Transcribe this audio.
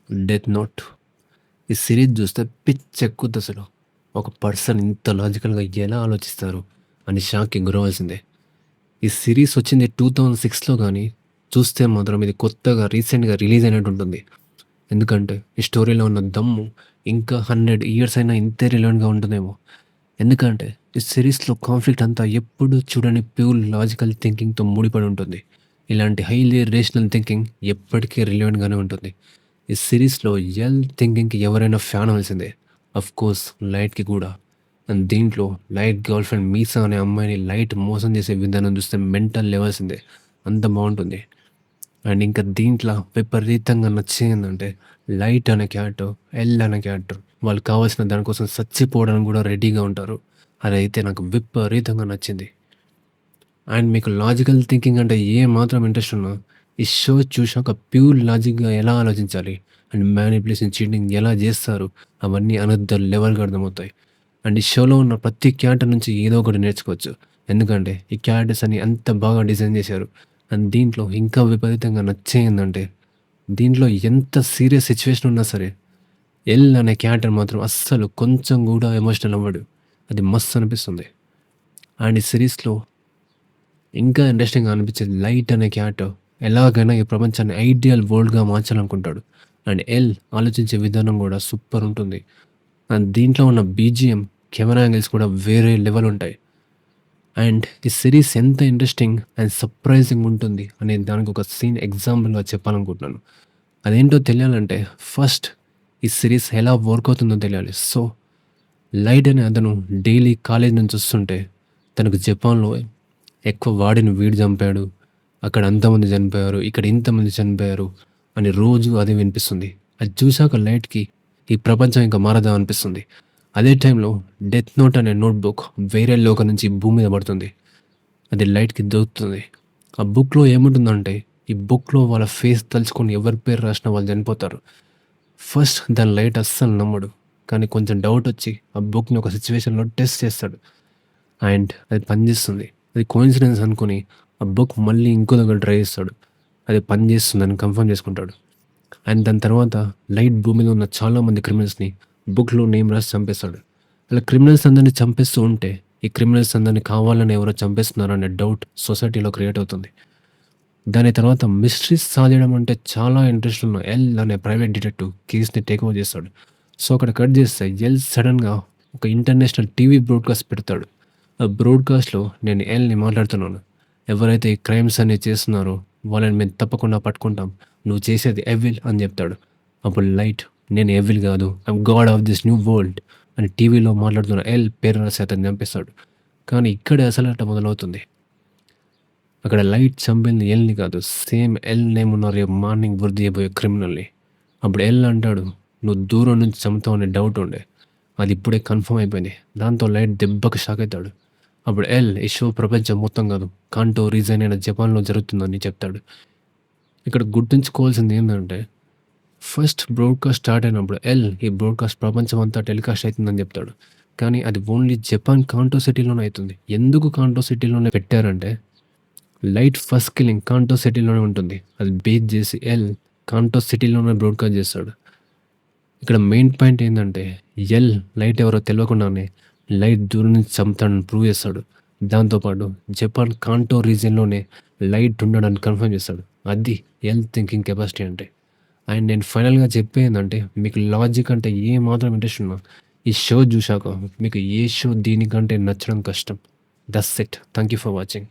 Death note. ఈ series చూస్తే పిచ్చెక్కుద్దసలు. ఒక పర్సన్ ఇంత లాజికల్‌గా ఎలా ఆలోచిస్తారు అని షాక్‌కి గురవ్వాల్సిందే. ఈ సిరీస్ వచ్చింది 2006లో గానీ, చూస్తే మాత్రం ఇది కొత్తగా రీసెంట్‌గా రిలీజ్ అయినట్టుంటుంది. ఎందుకంటే ఈ స్టోరీలో ఉన్న దమ్ము ఇంకా 100 ఇయర్స్ అయినా ఇంతే రిలవెంట్‌గా ఉంటుందేమో. ఎందుకంటే ఈ సిరీస్‌లో కాన్ఫ్లిక్ట్ అంతా ఎప్పుడు చూడని ప్యూర్ లాజికల్ థింకింగ్‌తో ముడిపడి ఉంటుంది. ఇలాంటి హైలీ రేషనల్ థింకింగ్ ఎప్పటికీ రిలవెంట్‌గానే ఉంటుంది. ఈ సిరీస్‌లో ఎల్ థింకింగ్‌కి ఎవరైనా ఫ్యాన్ అవ్వాల్సిందే. ఆఫ్‌కోర్స్ లైట్‌కి కూడా. అండ్ దీంట్లో లైట్ గర్ల్ ఫ్రెండ్ మీసా అనే అమ్మాయిని లైట్ మోసం చేసే విధానం చూస్తే మెంటల్ లెవాల్సిందే. అంత బావుంటుంది. అండ్ ఇంకా దీంట్లో విపరీతంగా నచ్చేదేందంటే లైట్ అనే క్యారెక్టర్, ఎల్ అనే క్యారెక్టర్ వాళ్ళు కావాల్సిన దానికోసం చచ్చిపోవడానికి కూడా రెడీగా ఉంటారు. అదైతే నాకు విపరీతంగా నచ్చింది. అండ్ మీకు లాజికల్ థింకింగ్ అంటే ఏ మాత్రం ఇంట్రెస్ట్ ఉన్నా ఈ షో చూశాక ప్యూర్ లాజిక్‌గా ఎలా ఆలోచించాలి అండ్ మ్యానిప్యులేషన్, చీటింగ్ ఎలా జేస్తారు అవన్నీ అనదర్ లెవెల్‌గా అర్థమవుతాయి. అండ్ ఈ షోలో ఉన్న ప్రతి క్యారెక్టర్ నుంచి ఏదో ఒకటి నేర్చుకోవచ్చు. ఎందుకంటే ఈ క్యారెక్టర్స్ అన్ని అంత బాగా డిజైన్ చేశారు. అండ్ దీంట్లో ఇంకా విపరీతంగా నచ్చేయేందంటే దీంట్లో ఎంత సీరియస్ సిట్యుయేషన్ ఉన్నా సరే ఎల్ అనే క్యారెక్టర్ మాత్రం అస్సలు కొంచెం గూడా ఎమోషనల్ అవ్వడు. అది మస్తు అనిపిస్తుంది. అండ్ ఈ సిరీస్‌లో ఇంకా ఇంట్రెస్టింగ్‌గా అనిపించేది లైట్ అనే క్యారెక్టర్ ఎలాగైనా ఈ ప్రపంచాన్ని ఐడియల్ వరల్డ్‌గా మార్చాలనుకుంటాడు. అండ్ ఎల్ ఆలోచించే విధానం గూడా సూపర్ ఉంటుంది. అండ్ దీంట్లో ఉన్న బీజీఎం, కెమెరా యాంగిల్స్ కూడా వేరే లెవెల్ ఉంటాయి. అండ్ ఈ సిరీస్ ఎంత ఇంట్రెస్టింగ్ అండ్ సర్ప్రైజింగ్ ఉంటుంది అనే దానికి ఒక సీన్ ఎగ్జాంపుల్‌గా చెప్పాలనుకుంటున్నాను. అదేంటో తెలియాలంటే ఫస్ట్ ఈ సిరీస్ ఎలా వర్క్ అవుతుందో తెలియాలి. సో, లైట్ అనే అతను డైలీ కాలేజ్ నుంచి వస్తుంటే తనకు జపాన్‌లో ఎక్కువ వాడిని వీడు చంపాడు. అక్కడ అంతమంది చనిపోయారు. ఇక్కడ ఇంతమంది చనిపోయారు అని రోజు అదే వినిపిస్తుంది. అది చూసాక లైట్‌కి ఈ ప్రపంచం ఇంక మారదా అనిపిస్తుంది. అదే టైంలో డెత్ నోట్ అనే నోట్‌బుక్ వేరే లోకం నుంచి భూమి మీద పడుతుంది. అది లైట్‌కి దొరుకుతుంది. ఆ బుక్‌లో ఏముంటుందంటే ఈ బుక్‌లో వాళ్ళ ఫేస్ తలుచుకొని ఎవరి పేరు రాసినా వాళ్ళు చనిపోతారు. ఫస్ట్ దాన్ని లైట్ అస్సలు నమ్మడు. కానీ కొంచెం డౌటొచ్చి ఆ బుక్‌ని ఒక సిట్యుయేషన్‌లో టెస్ట్ చేస్తాడు. అండ్ అది పనిచేస్తుంది. అది కోయిన్సిడెన్స్ అనుకోని ఆ బుక్ మళ్ళీ ఇంకో దగ్గర ట్రై చేస్తాడు. అది పనిచేస్తుందని కన్ఫర్మ్ చేసుకుంటాడు. అండ్ దాని తర్వాత లైట్ భూమి మీద ఉన్న చాలామంది క్రిమినల్స్‌ని బుక్‌లో నేమ్ రాసి చంపేస్తాడు. అలా క్రిమినల్స్ అందరిని చంపేస్తూ ఉంటే, ఈ క్రిమినల్స్ అందరిని కావాలని ఎవరో చంపేస్తున్నారనే డౌట్ సొసైటీలో క్రియేట్ అవుతుంది. దాని తర్వాత మిస్టరీస్ సాధయడం అంటే చాలా ఇంట్రెస్ట్ ఉన్న ఎల్ అనే ప్రైవేట్ డిటెక్టివ్ కేస్‌ని టేక్ ఓవర్ చేస్తాడు. సో, అక్కడ కట్ చేస్తే ఎల్ సడెన్‌గా ఒక ఇంటర్నేషనల్ టీవీ బ్రాడ్‌కాస్ట్ పెడతాడు. ఆ బ్రాడ్‌కాస్ట్‌లో నేను ఎల్‌ని మాట్లాడుతున్నాను. ఎవరైతే ఈ క్రైమ్స్ అన్ని చేస్తున్నారో వాళ్ళని మేము తప్పకుండా పట్టుకుంటాం. నువ్వు చేసేది ఎవిల్ అని చెప్తాడు. అప్పుడు లైట్ నేను ఎవిల్ కాదు. I'm God of this new world అని టీవీలో మాట్లాడుతున్న ఎల్ పేరు రాసి అతన్ని చంపేస్తాడు. కానీ ఇక్కడే అసలాట మొదలవుతుంది. అక్కడ లైట్ చంపింది ఎల్‌ని కాదు. సేమ్ ఎల్ నేమ్ ఉన్న రేపు మార్నింగ్ వృద్ధి చేయబోయే క్రిమినల్‌ని. అప్పుడు ఎల్ అంటాడు, "నువ్వు దూరం నుంచి చంపుతావు అనే డౌట్ ఉండే. అది ఇప్పుడే కన్ఫర్మ్ అయిపోయింది." దాంతో లైట్ దెబ్బకి షాక్ అయితాడు. అప్పుడు ఎల్ ఈ షో ప్రపంచం మొత్తం కాదు, కాంటో రీజన్ అయిన జపాన్‌లో జరుగుతుందని చెప్తాడు. ఇక్కడ గుర్తుంచుకోవాల్సింది ఏందంటే ఫస్ట్ బ్రాడ్‌కాస్ట్ స్టార్ట్ అయినప్పుడు ఎల్ ఈ బ్రాడ్‌కాస్ట్ ప్రపంచం అంతా టెలికాస్ట్ అయితుందని చెప్తాడు. కానీ అది ఓన్లీ జపాన్ కాంటో సిటీలోనే అయితుంది. ఎందుకు కాంటో సిటీలోనే పెట్టారంటే లైట్ ఫస్ట్ కిల్లింగ్ కాంటో సిటీలోనే ఉంటుంది. అది బేస్ చేసి ఎల్ కాంటో సిటీలోనే బ్రాడ్‌కాస్ట్ చేస్తాడు. ఇక్కడ మెయిన్ పాయింట్ ఏందంటే ఎల్ లైట్ ఎవరో తెలవకుండానే లైట్ దూరం నుంచి చంపుతాడని ప్రూవ్ చేస్తాడు. దాంతో పాటు జపాన్ కాంటో రీజియన్‌లోనే లైట్ ఉన్నాడని కన్ఫర్మ్ చేస్తాడు. అది ఎల్ థింకింగ్ కెపాసిటీ అంటే. అండ్ నేను ఫైనల్‌గా చెప్పేదేందంటే మీకు లాజిక్ అంటే ఏ మాత్రం ఇంట్రెస్ట్ ఉన్నా ఈ షో చూశాక మీకు ఏ షో దీనికంటే నచ్చడం కష్టం. That's it. Thank you for watching.